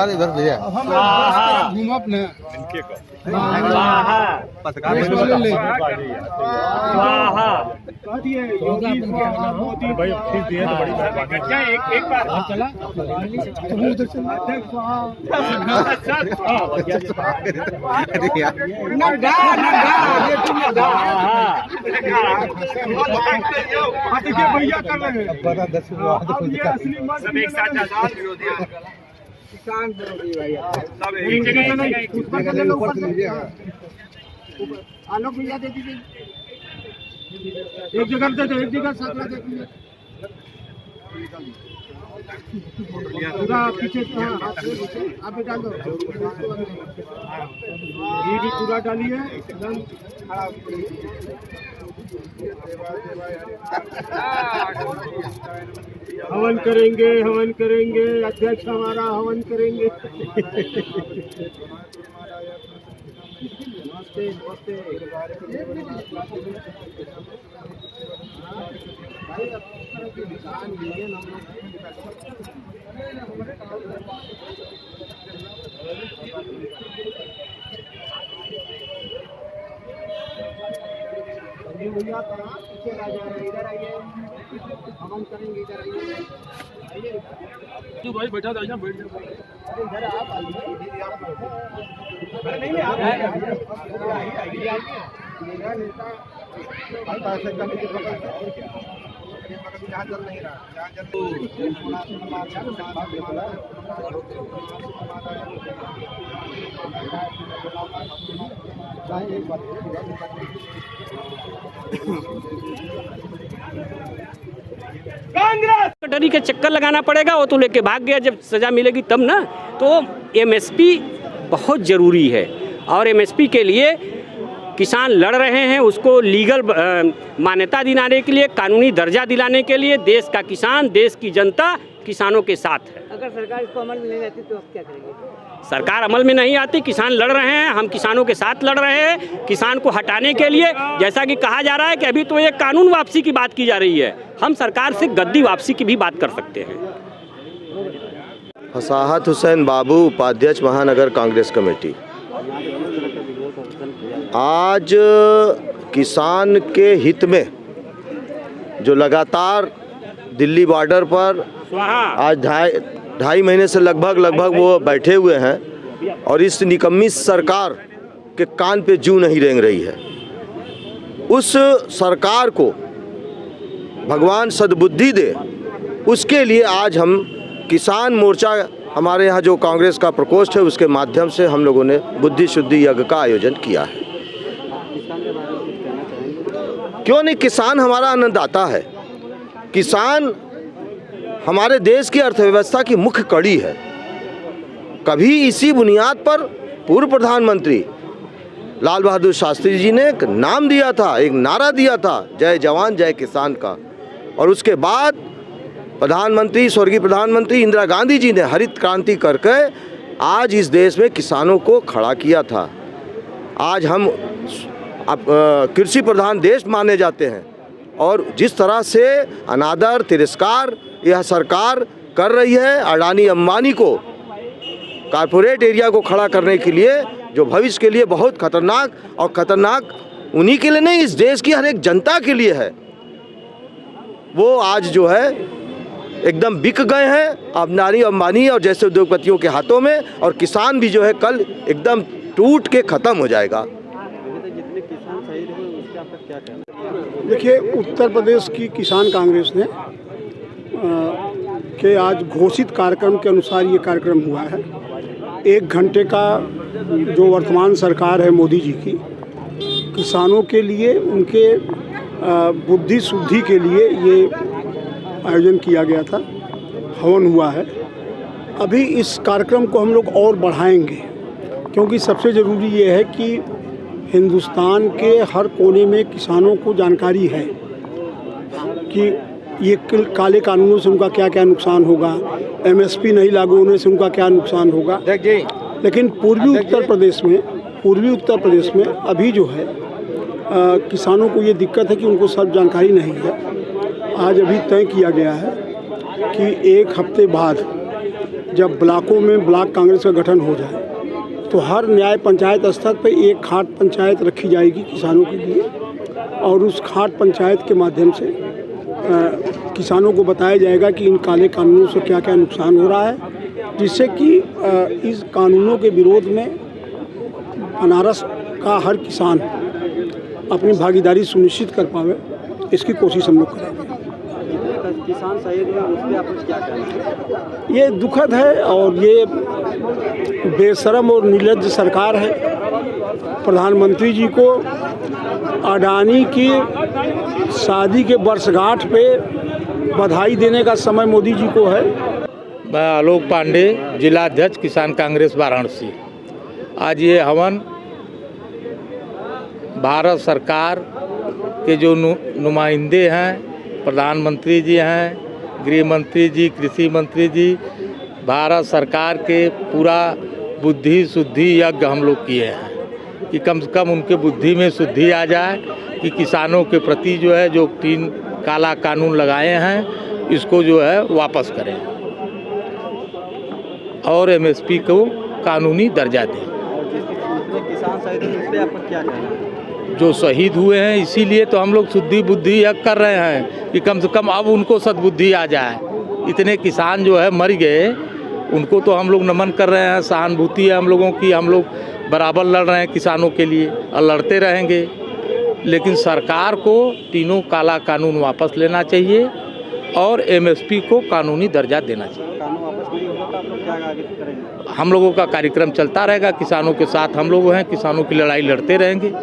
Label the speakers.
Speaker 1: इधर भैया घूम अपने
Speaker 2: भाई फीस दिए तो बड़ी एक बार चला भैया कर रहे हैं सब एक साथ किसान विरोधी भैया सब एक जगह आलोक भैया दे दीजिए एक जगह दे दो एक जगह साथ में दे दीजिए पूरा पीछे आप भी डाल दो ये भी पूरा डालिए हवन करेंगे अध्यक्ष हमारा हवन करेंगे नमस्ते नमस्ते भाई अब किसान यूनियन हम लोग भैया कहाँ पीछे आ जा रहे इधर आइए हवन करेंगे इधर आइए भाई बैठा था बैठ जाओ इधर आप आइए नहीं मेरा नेता भाई पैसे कम के पकड़ जहाँ जल नहीं रहा जहाँ जल
Speaker 3: कांग्रेस कटरी के चक्कर लगाना पड़ेगा, वो तो लेके भाग गया, जब सजा मिलेगी तब ना। तो एमएसपी बहुत ज़रूरी है और एमएसपी के लिए किसान लड़ रहे हैं, उसको लीगल मान्यता दिलाने के लिए, कानूनी दर्जा दिलाने के लिए देश का किसान, देश की जनता किसानों के साथ है।
Speaker 4: अगर सरकार इसको अमल में नहीं लाती तो आप क्या करेंगे?
Speaker 3: सरकार अमल में नहीं आती, किसान लड़ रहे हैं, हम किसानों के साथ लड़ रहे हैं। किसान को हटाने के लिए जैसा कि कहा जा रहा है कि अभी तो ये कानून वापसी की बात की जा रही है, हम सरकार से गद्दी वापसी की भी बात कर सकते हैं।
Speaker 5: फसाहत हुसैन बाबू, उपाध्यक्ष महानगर कांग्रेस कमेटी। आज किसान के हित में जो लगातार दिल्ली बॉर्डर पर आज ढाई महीने से लगभग वो बैठे हुए हैं और इस निकम्मी सरकार के कान पे जूं नहीं रेंग रही है, उस सरकार को भगवान सद्बुद्धि दे, उसके लिए आज हम किसान मोर्चा, हमारे यहाँ जो कांग्रेस का प्रकोष्ठ है, उसके माध्यम से हम लोगों ने बुद्धि शुद्धि यज्ञ का आयोजन किया है। क्यों नहीं, किसान हमारा अन्नदाता है, किसान हमारे देश की अर्थव्यवस्था की मुख्य कड़ी है। कभी इसी बुनियाद पर पूर्व प्रधानमंत्री लाल बहादुर शास्त्री जी ने एक नाम दिया था, एक नारा दिया था, जय जवान जय किसान का, और उसके बाद प्रधानमंत्री, स्वर्गीय प्रधानमंत्री इंदिरा गांधी जी ने हरित क्रांति करके आज इस देश में किसानों को खड़ा किया था। आज हम कृषि प्रधान देश माने जाते हैं और जिस तरह से अनादर तिरस्कार यह सरकार कर रही है अडानी अंबानी को, कारपोरेट एरिया को खड़ा करने के लिए, जो भविष्य के लिए बहुत खतरनाक, और खतरनाक उन्हीं के लिए नहीं, इस देश की हर एक जनता के लिए है, वो आज जो है एकदम बिक गए हैं अडानी अंबानी और जैसे उद्योगपतियों के हाथों में, और किसान भी जो है कल एकदम टूट के ख़त्म हो जाएगा।
Speaker 6: देखिए, उत्तर प्रदेश की किसान कांग्रेस ने के आज घोषित कार्यक्रम के अनुसार ये कार्यक्रम हुआ है। 1 घंटे का जो वर्तमान सरकार है मोदी जी की, किसानों के लिए, उनके बुद्धि शुद्धि के लिए ये आयोजन किया गया था, हवन हुआ है। अभी इस कार्यक्रम को हम लोग और बढ़ाएंगे, क्योंकि सबसे ज़रूरी ये है कि हिंदुस्तान के हर कोने में किसानों को जानकारी है कि ये काले कानूनों से उनका क्या क्या नुकसान होगा, एमएसपी नहीं लागू होने से उनका क्या नुकसान होगा। लेकिन पूर्वी उत्तर प्रदेश में अभी जो है किसानों को ये दिक्कत है कि उनको सब जानकारी नहीं है। आज अभी तय किया गया है कि 1 हफ्ते बाद जब ब्लॉकों में ब्लॉक कांग्रेस का गठन हो जाए तो हर न्याय पंचायत स्तर पर एक खाट पंचायत रखी जाएगी किसानों के लिए, और उस खाट पंचायत के माध्यम से किसानों को बताया जाएगा कि इन काले कानूनों से क्या क्या नुकसान हो रहा है, जिससे कि इस कानूनों के विरोध में बनारस का हर किसान अपनी भागीदारी सुनिश्चित कर पावे, इसकी कोशिश हम लोग करेंगे।
Speaker 4: किसान शहीद हुए उस पर आप क्या कहेंगे?
Speaker 6: ये दुखद है और ये बेशरम और निर्लज्ज सरकार है। प्रधानमंत्री जी को अडानी की शादी के वर्षगांठ पे बधाई देने का समय मोदी जी को है।
Speaker 7: मैं आलोक पांडे, जिला अध्यक्ष किसान कांग्रेस वाराणसी। आज ये हवन भारत सरकार के जो नुमाइंदे हैं, प्रधानमंत्री जी हैं, गृह मंत्री जी, कृषि मंत्री जी, भारत सरकार के पूरा बुद्धि शुद्धि यज्ञ हम लोग किए हैं कि कम से कम उनके बुद्धि में शुद्धि आ जाए कि किसानों के प्रति जो है जो 3 काला कानून लगाए हैं इसको जो है वापस करें और एमएसपी को कानूनी दर्जा दें।
Speaker 4: किसान शहीद हुए उस पर आप क्या कहेंगे?
Speaker 7: जो शहीद हुए हैं इसीलिए तो हम लोग शुद्धि बुद्धि यज्ञ कर रहे हैं कि कम से कम अब उनको सद्बुद्धि आ जाए। इतने किसान जो है मर गए, उनको तो हम लोग नमन कर रहे हैं, सहानुभूति है हम लोगों की, हम लोग बराबर लड़ रहे हैं किसानों के लिए और लड़ते रहेंगे। लेकिन सरकार को 3 काला कानून वापस लेना चाहिए और एमएसपी को कानूनी दर्जा देना चाहिए।
Speaker 4: कानून वापस नहीं होगा तो आप लोग क्या आगे करेंगे?
Speaker 7: हम लोगों का कार्यक्रम चलता रहेगा, किसानों के साथ हम लोग हैं, किसानों की लड़ाई लड़ते रहेंगे।